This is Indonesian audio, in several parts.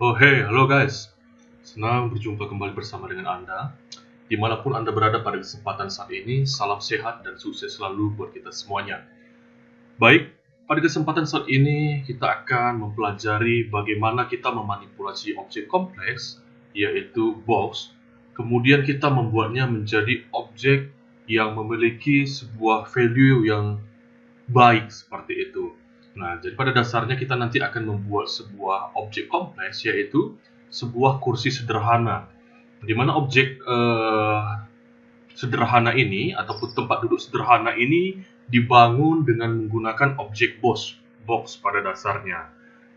Oh hey, halo guys. Senang berjumpa kembali bersama dengan Anda. Dimanapun Anda berada pada kesempatan saat ini, salam sehat dan sukses selalu buat kita semuanya. Baik, pada kesempatan saat ini kita akan mempelajari bagaimana kita memanipulasi objek kompleks, yaitu box. Kemudian kita membuatnya menjadi objek yang memiliki sebuah value yang baik seperti itu. Nah, jadi pada dasarnya kita nanti akan membuat sebuah objek kompleks, yaitu sebuah kursi sederhana, di mana objek sederhana ini ataupun tempat duduk sederhana ini dibangun dengan menggunakan objek box pada dasarnya.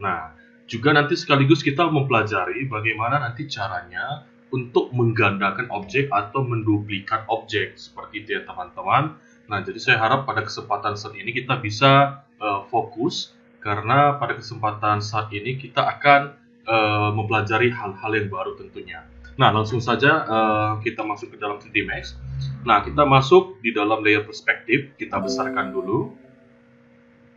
Nah, juga nanti sekaligus kita mempelajari bagaimana nanti caranya untuk menggandakan objek atau menduplikat objek seperti itu ya teman-teman. Nah, jadi saya harap pada kesempatan saat ini kita bisa fokus karena pada kesempatan saat ini kita akan mempelajari hal-hal yang baru tentunya. Nah, langsung saja kita masuk ke dalam 3D Max. Nah, kita masuk di dalam layer perspektif, kita besarkan dulu.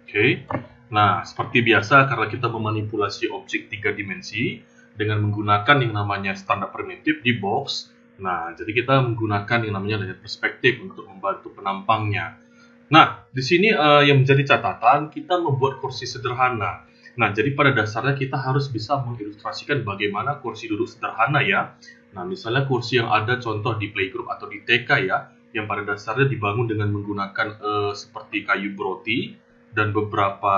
Oke. Nah, seperti biasa karena kita memanipulasi objek 3 dimensi dengan menggunakan yang namanya standar primitif di box. Nah, jadi kita menggunakan yang namanya layer perspektif untuk membantu penampangnya. Nah, di sini yang menjadi catatan, kita membuat kursi sederhana. Nah, jadi pada dasarnya kita harus bisa mengilustrasikan bagaimana kursi duduk sederhana ya. Nah, misalnya kursi yang ada contoh di playgroup atau di TK ya, yang pada dasarnya dibangun dengan menggunakan seperti kayu broti dan beberapa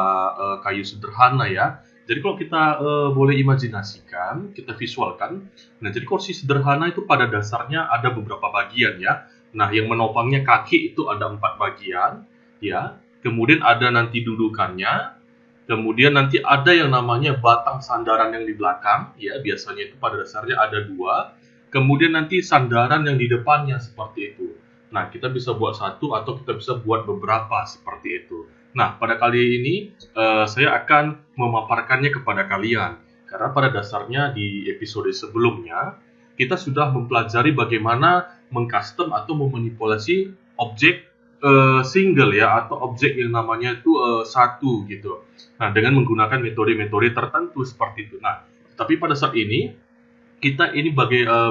kayu sederhana ya. Jadi kalau kita boleh imajinasikan, kita visualkan, nah jadi kursi sederhana itu pada dasarnya ada beberapa bagian ya. Nah, yang menopangnya kaki itu ada 4 bagian, ya. Kemudian ada nanti dudukannya, kemudian nanti ada yang namanya batang sandaran yang di belakang, ya. Biasanya itu pada dasarnya ada 2. Kemudian nanti sandaran yang di depannya seperti itu. Nah, kita bisa buat satu atau kita bisa buat beberapa seperti itu. Nah, pada kali ini saya akan memaparkannya kepada kalian. Karena pada dasarnya di episode sebelumnya, kita sudah mempelajari bagaimana mengcustom atau memanipulasi objek single ya, atau objek yang namanya itu satu gitu. Nah, dengan menggunakan metode-metode tertentu seperti itu. Nah, tapi pada saat ini kita ini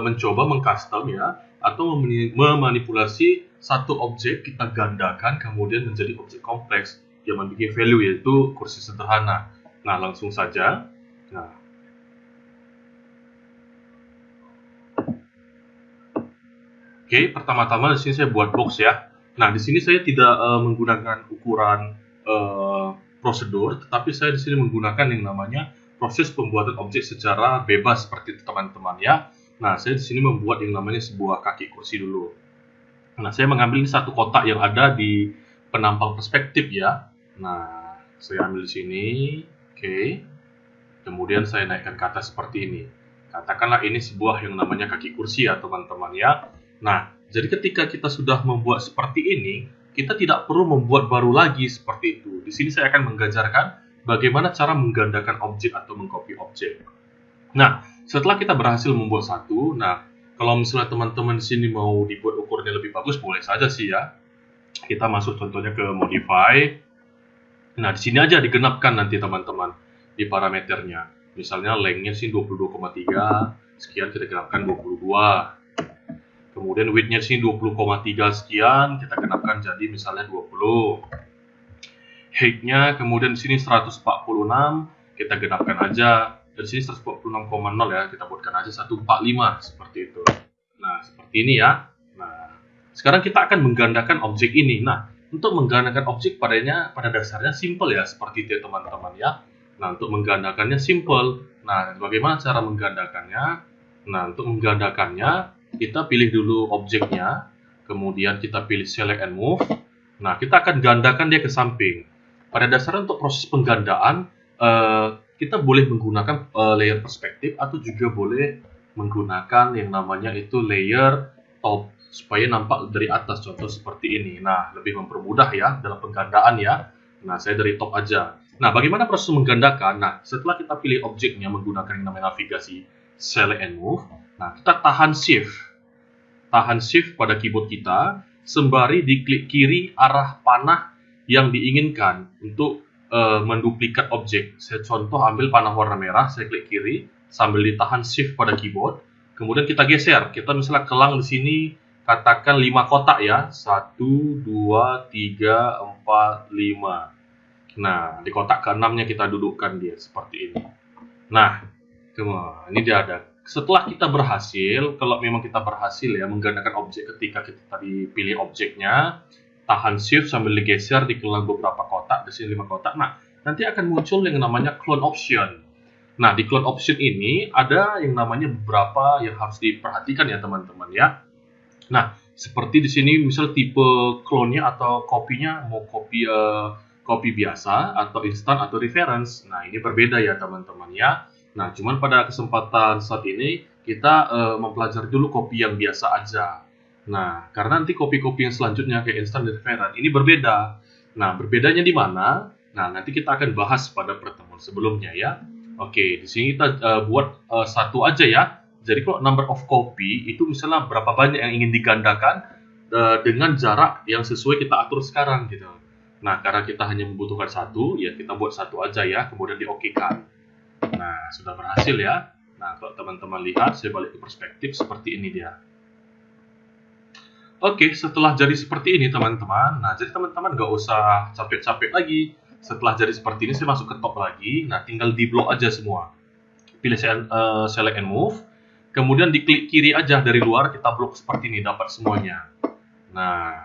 mencoba mengcustom ya, atau memanipulasi satu objek kita gandakan kemudian menjadi objek kompleks yang memiliki value, yaitu kursi sederhana. Nah, langsung saja. Nah, oke, pertama-tama di sini saya buat box ya. Nah, di sini saya tidak menggunakan ukuran prosedur, tetapi saya di sini menggunakan yang namanya proses pembuatan objek secara bebas seperti itu teman-teman ya. Nah, saya di sini membuat yang namanya sebuah kaki kursi dulu. Nah, saya mengambil ini satu kotak yang ada di penampang perspektif ya. Nah, saya ambil di sini, oke. Kemudian saya naikkan ke atas seperti ini. Katakanlah ini sebuah yang namanya kaki kursi ya teman-teman ya. Nah, jadi ketika kita sudah membuat seperti ini, kita tidak perlu membuat baru lagi seperti itu. Di sini saya akan menggajarkan bagaimana cara menggandakan objek atau mengcopy objek. Nah, setelah kita berhasil membuat satu, nah kalau misalnya teman-teman di sini mau dibuat ukurnya lebih bagus, boleh saja sih ya. Kita masuk contohnya ke modify. Nah, di sini aja digenapkan nanti teman-teman di parameternya. Misalnya lengthnya sih 22,3, sekian kita genapkan 22. Kemudian width-nya sini 20,3 sekian, kita genapkan jadi misalnya 20. Height-nya kemudian di sini 146, kita genapkan aja. Dan sini 146,0 ya, kita buatkan aja 145 seperti itu. Nah, seperti ini ya. Nah, sekarang kita akan menggandakan objek ini. Nah, untuk menggandakan objek pada dasarnya simple ya, seperti itu ya teman-teman ya. Nah, untuk menggandakannya simple. Nah, bagaimana cara menggandakannya? Nah, untuk menggandakannya, kita pilih dulu objeknya, kemudian kita pilih select and move. Nah, kita akan gandakan dia ke samping. Pada dasarnya untuk proses penggandaan, kita boleh menggunakan layer perspektif atau juga boleh menggunakan yang namanya itu layer top supaya nampak dari atas, contoh seperti ini. Nah, lebih mempermudah ya dalam penggandaan ya. Nah, saya dari top aja. Nah, bagaimana proses menggandakan? Nah, setelah kita pilih objeknya menggunakan yang namanya navigasi select and move, nah kita tahan shift pada keyboard kita sembari diklik kiri arah panah yang diinginkan untuk menduplikat objek. Saya contoh ambil panah warna merah, saya klik kiri, sambil ditahan shift pada keyboard. Kemudian kita geser. Kita misalnya kelang di sini, katakan 5 kotak ya. 1, 2, 3, 4, 5. Nah, di kotak ke-6-nya kita dudukkan dia seperti ini. Nah, ini dia ada. Setelah kita berhasil, kalau memang kita berhasil ya menggandakan objek ketika kita tadi pilih objeknya, tahan shift sambil digeser, dikelang beberapa kotak, di sini 5 kotak. Nah, nanti akan muncul yang namanya clone option. Nah, di clone option ini ada yang namanya beberapa yang harus diperhatikan ya teman-teman ya. Nah, seperti di sini misal tipe clone-nya atau kopinya mau kopi biasa atau instan atau reference. Nah, ini berbeda ya teman-teman ya. Nah, cuman pada kesempatan saat ini kita mempelajari dulu kopi yang biasa aja. Nah, karena nanti kopi-kopi yang selanjutnya kayak instant dan reference ini berbeda. Nah, berbedanya di mana? Nah, nanti kita akan bahas pada pertemuan sebelumnya ya. Oke, di sini kita buat satu aja ya. Jadi kalau number of copy itu misalnya berapa banyak yang ingin digandakan dengan jarak yang sesuai kita atur sekarang gitu. Nah, karena kita hanya membutuhkan satu, ya kita buat satu aja ya, kemudian di-oke-kan. Nah, sudah berhasil ya. Nah, kalau teman-teman lihat, saya balik ke perspektif seperti ini dia. Oke, setelah jadi seperti ini teman-teman. Nah, jadi teman-teman nggak usah capek-capek lagi. Setelah jadi seperti ini, saya masuk ke top lagi. Nah, tinggal di-blok aja semua. Pilih select and move. Kemudian diklik kiri aja dari luar, kita blok seperti ini, dapat semuanya. Nah,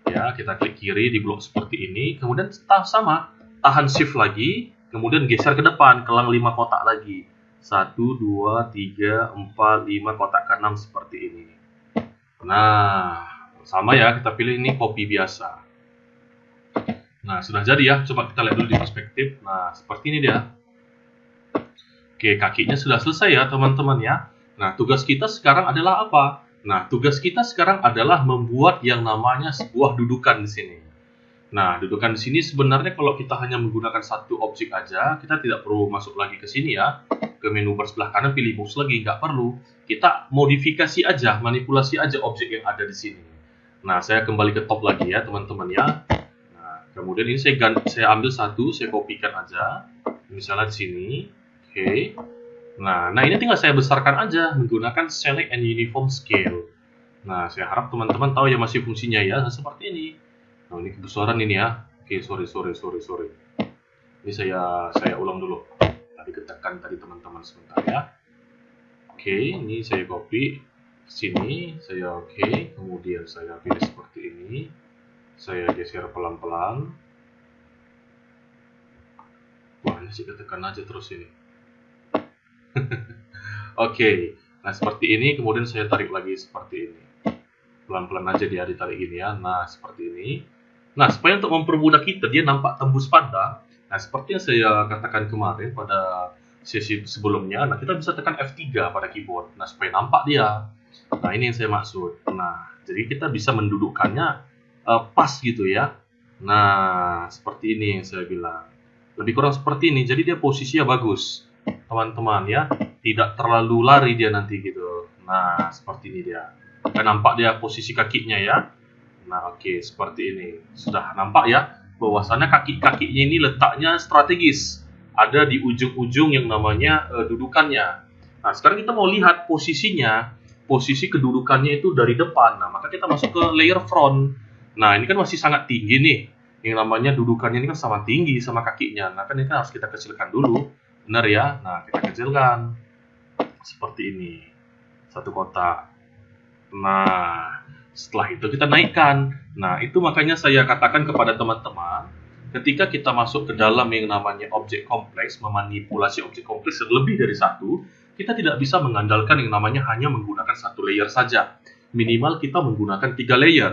ya kita klik kiri, di-blok seperti ini. Kemudian sama, tahan shift lagi. Kemudian geser ke depan, kelang 5 kotak lagi. 1, 2, 3, 4, 5 kotak ke-6 seperti ini. Nah, sama ya, kita pilih ini kopi biasa. Nah, sudah jadi ya, coba kita lihat dulu di perspektif. Nah, seperti ini dia. Oke, kakinya sudah selesai ya teman-teman ya. Nah, tugas kita sekarang adalah apa? Nah, tugas kita sekarang adalah membuat yang namanya sebuah dudukan di sini. Nah, dudukan di sini sebenarnya kalau kita hanya menggunakan satu objek aja, kita tidak perlu masuk lagi ke sini ya. Ke menu bar sebelah kanan pilih mouse lagi, nggak perlu. Kita modifikasi aja, manipulasi aja objek yang ada di sini. Nah, saya kembali ke top lagi ya, teman-teman ya. Nah, kemudian ini saya ambil satu, saya kopikan aja. Misalnya di sini. Oke. Nah, ini tinggal saya besarkan aja menggunakan select and uniform scale. Nah, saya harap teman-teman tahu ya masih fungsinya ya, seperti ini. Nah, ini kebesaran ini ya. Oke, sorry. Ini saya ulang dulu. Tadi ketekan tadi teman-teman sebentar ya. Oke, ini saya copy sini, saya oke, kemudian saya pilih seperti ini. Saya geser pelan-pelan. Wah, ini sih ketekan aja terus ini. Oke, nah seperti ini, kemudian saya tarik lagi seperti ini. Pelan-pelan aja dia ditarik gini ya. Nah, seperti ini. Nah, supaya untuk mempermudah kita, dia nampak tembus pandang. Nah, seperti yang saya katakan kemarin pada sesi sebelumnya, nah kita bisa tekan F3 pada keyboard. Nah, supaya nampak dia. Nah, ini yang saya maksud. Nah, jadi kita bisa mendudukkannya pas gitu ya. Nah, seperti ini yang saya bilang. Lebih kurang seperti ini, jadi dia posisinya bagus. Teman-teman ya, tidak terlalu lari dia nanti gitu. Nah, seperti ini dia. Kan nampak dia posisi kakinya ya. Nah, oke, seperti ini. Sudah nampak ya, bahwasannya kaki-kakinya ini letaknya strategis. Ada di ujung-ujung yang namanya dudukannya. Nah, sekarang kita mau lihat posisinya. Posisi kedudukannya itu dari depan. Nah, maka kita masuk ke layer front. Nah, ini kan masih sangat tinggi nih. Yang namanya dudukannya ini kan sama tinggi sama kakinya. Nah, kan ini kan harus kita kecilkan dulu. Benar ya? Nah, kita kecilkan. Seperti ini. Satu kotak. Nah, setelah itu kita naikkan. Nah, itu makanya saya katakan kepada teman-teman, ketika kita masuk ke dalam yang namanya objek kompleks, memanipulasi objek kompleks lebih dari satu, kita tidak bisa mengandalkan yang namanya hanya menggunakan satu layer saja. Minimal kita menggunakan 3 layer.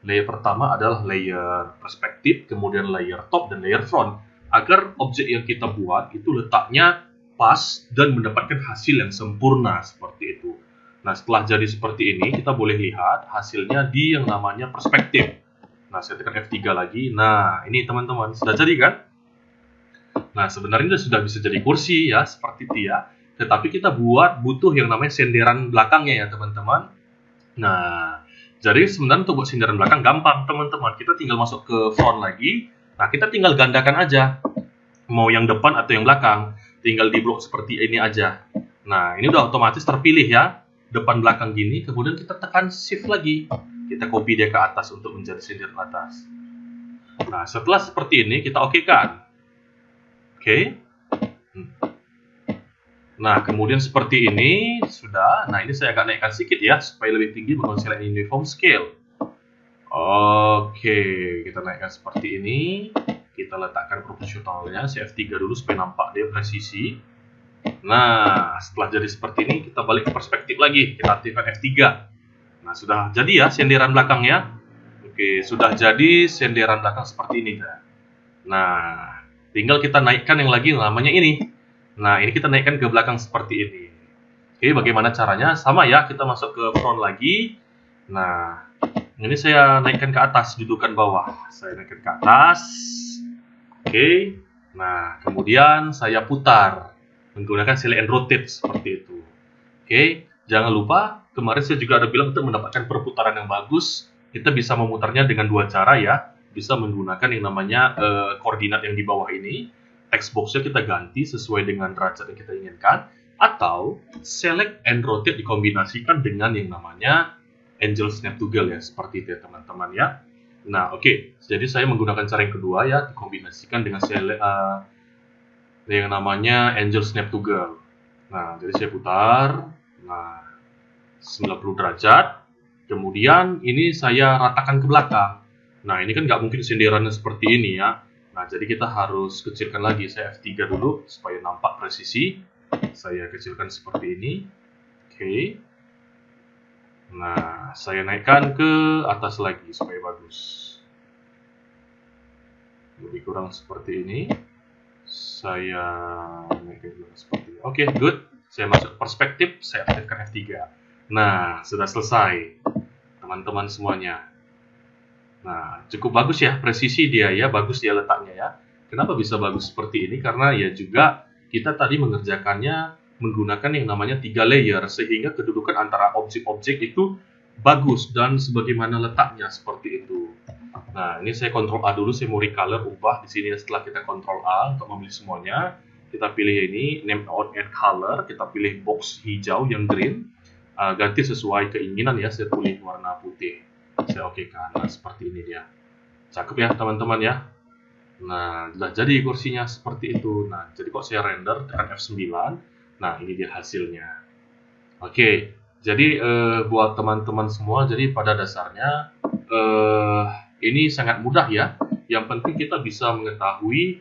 Layer pertama adalah layer perspektif, kemudian layer top, dan layer front. Agar objek yang kita buat itu letaknya pas dan mendapatkan hasil yang sempurna seperti itu. Nah, setelah jadi seperti ini, kita boleh lihat hasilnya di yang namanya perspektif. Nah, saya tekan F3 lagi. Nah, ini teman-teman, sudah jadi kan? Nah, sebenarnya sudah bisa jadi kursi ya, seperti itu ya. Tetapi kita butuh yang namanya senderan belakangnya ya, teman-teman. Nah, jadi sebenarnya untuk buat senderan belakang gampang, teman-teman. Kita tinggal masuk ke front lagi. Nah, kita tinggal gandakan aja. Mau yang depan atau yang belakang. Tinggal di blok seperti ini aja. Nah, ini udah otomatis terpilih ya, depan belakang gini, kemudian kita tekan shift lagi. Kita copy dia ke atas untuk menjadi senderan atas. Nah, setelah seperti ini, kita oke kan? Oke. Nah, kemudian seperti ini, sudah. Nah, ini saya agak naikkan sedikit ya, supaya lebih tinggi menggunakan select uniform scale. Oke, kita naikkan seperti ini. Kita letakkan proporsionalnya, F3 dulu supaya nampak dia presisi. Nah, setelah jadi seperti ini, kita balik ke perspektif lagi. Kita aktifkan F3. Nah, sudah jadi ya senderan belakangnya. Oke, sudah jadi senderan belakang seperti ini. Nah, tinggal kita naikkan yang lagi namanya ini. Nah, ini kita naikkan ke belakang seperti ini. Oke, bagaimana caranya? Sama ya, kita masuk ke front lagi. Nah, ini saya naikkan ke atas, dudukan bawah. Saya naikkan ke atas. Oke. Nah, kemudian saya putar menggunakan select and rotate seperti itu. Oke, jangan lupa kemarin saya juga ada bilang untuk mendapatkan perputaran yang bagus, kita bisa memutarnya dengan dua cara ya. Bisa menggunakan yang namanya koordinat yang di bawah ini. Text box-nya kita ganti sesuai dengan derajat yang kita inginkan, atau select and rotate dikombinasikan dengan yang namanya Angel Snap Toggle ya, seperti itu ya teman-teman ya. Nah, oke. Jadi saya menggunakan cara yang kedua ya, dikombinasikan dengan yang namanya Angel Snap Toggle. Nah, jadi saya putar. Nah, 90 derajat. Kemudian ini saya ratakan ke belakang. Nah, ini kan nggak mungkin senderannya seperti ini ya. Nah, jadi kita harus kecilkan lagi. Saya F3 dulu supaya nampak presisi. Saya kecilkan seperti ini. Oke. Nah, saya naikkan ke atas lagi supaya bagus. Lebih kurang seperti ini. Saya naikkan juga seperti ini. Oke, good. Saya masuk perspektif, saya aktifkan F3. Nah, sudah selesai. Teman-teman semuanya. Nah, cukup bagus ya presisi dia ya, bagus dia letaknya ya. Kenapa bisa bagus seperti ini? Karena ya juga kita tadi mengerjakannya menggunakan yang namanya 3 layer, sehingga kedudukan antara objek-objek itu bagus dan sebagaimana letaknya seperti itu. Nah, ini saya Ctrl A dulu, saya mau recolor, ubah di sini setelah kita Ctrl A untuk memilih semuanya. Kita pilih ini, name out add color, kita pilih box hijau yang green, ganti sesuai keinginan ya, saya pilih warna putih. Saya oke kan, nah, seperti ini dia. Cakep ya teman-teman ya. Nah, sudah jadi kursinya seperti itu. Nah, jadi kok saya render, tekan F9. Nah, ini dia hasilnya. Oke, jadi buat teman-teman semua, jadi pada dasarnya ini sangat mudah ya. Yang penting kita bisa mengetahui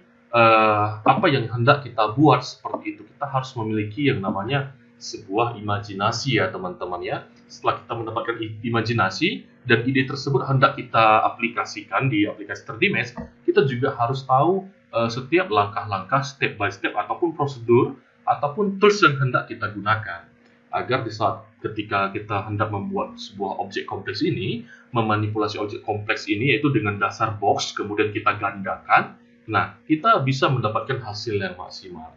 apa yang hendak kita buat seperti itu. Kita harus memiliki yang namanya sebuah imajinasi ya teman-teman ya. Setelah kita mendapatkan imajinasi dan ide tersebut hendak kita aplikasikan di aplikasi 3D Mesh, kita juga harus tahu setiap langkah-langkah step by step ataupun prosedur ataupun tools yang hendak kita gunakan agar di saat ketika kita hendak membuat sebuah objek kompleks ini, memanipulasi objek kompleks ini yaitu dengan dasar box kemudian kita gandakan, nah kita bisa mendapatkan hasil yang maksimal.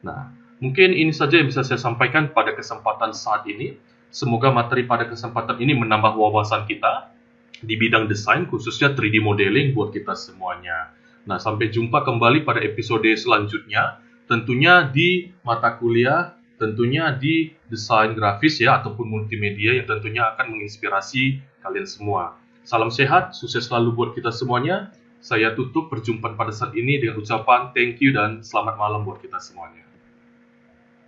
Nah, mungkin ini saja yang bisa saya sampaikan pada kesempatan saat ini. Semoga materi pada kesempatan ini menambah wawasan kita di bidang desain, khususnya 3D modeling buat kita semuanya. Nah, sampai jumpa kembali pada episode selanjutnya, tentunya di mata kuliah, tentunya di desain grafis ya, ataupun multimedia yang tentunya akan menginspirasi kalian semua. Salam sehat, sukses selalu buat kita semuanya. Saya tutup perjumpaan pada saat ini dengan ucapan thank you dan selamat malam buat kita semuanya.